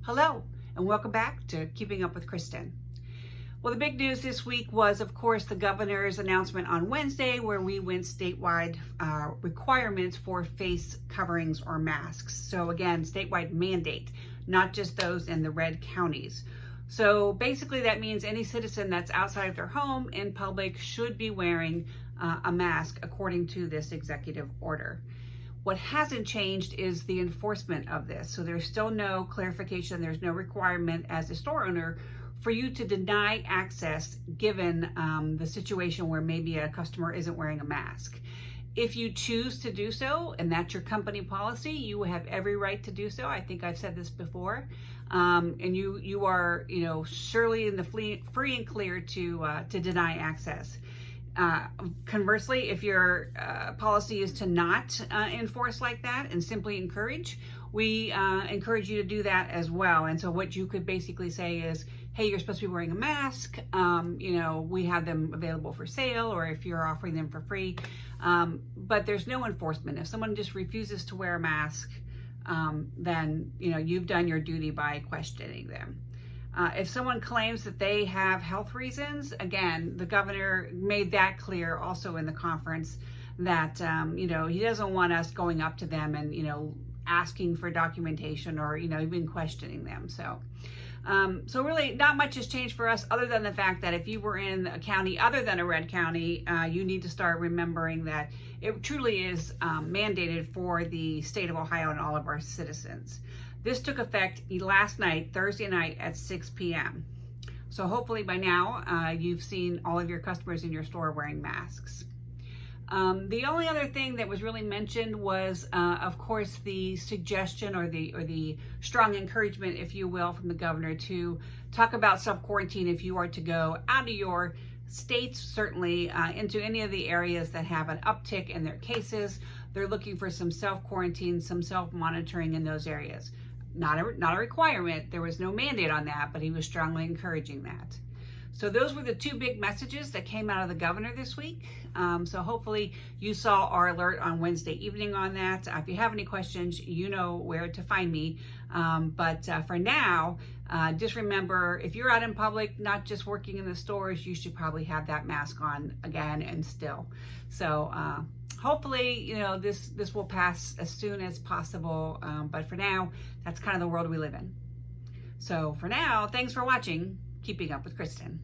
Hello, and welcome back to Keeping Up with Kristen. Well, the big news this week was, of course, the governor's announcement on Wednesday, where we went statewide requirements for face coverings or masks. So again, statewide mandate, not just those in the red counties. So basically that means any citizen that's outside of their home in public should be wearing a mask according to this executive order. What hasn't changed is the enforcement of this. So there's still no clarification, there's no requirement as a store owner for you to deny access given the situation where maybe a customer isn't wearing a mask. If you choose to do so, and that's your company policy, you have every right to do so. I think I've said this before. And you are, surely in the free and clear to deny access. Conversely, if your policy is to not enforce like that and simply encourage, we encourage you to do that as well. And so what you could basically say is, hey, you're supposed to be wearing a mask. We have them available for sale, or if you're offering them for free. But there's no enforcement. If someone just refuses to wear a mask, then you've done your duty by questioning them. If someone claims that they have health reasons, again, the governor made that clear also in the conference that, he doesn't want us going up to them and, asking for documentation or, even questioning them. So really not much has changed for us other than the fact that if you were in a county other than a red county, you need to start remembering that it truly is mandated for the state of Ohio and all of our citizens. This took effect last night, Thursday night at 6 p.m. So hopefully by now you've seen all of your customers in your store wearing masks. The only other thing that was really mentioned was, of course, the suggestion or the strong encouragement, if you will, from the governor to talk about self-quarantine if you are to go out of your states, certainly into any of the areas that have an uptick in their cases. They're looking for some self-quarantine, some self-monitoring in those areas. Not a requirement. There was no mandate on that, but he was strongly encouraging that. So those were the two big messages that came out of the governor this week. So hopefully you saw our alert on Wednesday evening on that. If you have any questions, you know where to find me. But for now, just remember, if you're out in public, not just working in the stores, you should probably have that mask on again and still. So hopefully, this will pass as soon as possible. But for now, that's kind of the world we live in. So for now, thanks for watching Keeping Up with Kristen.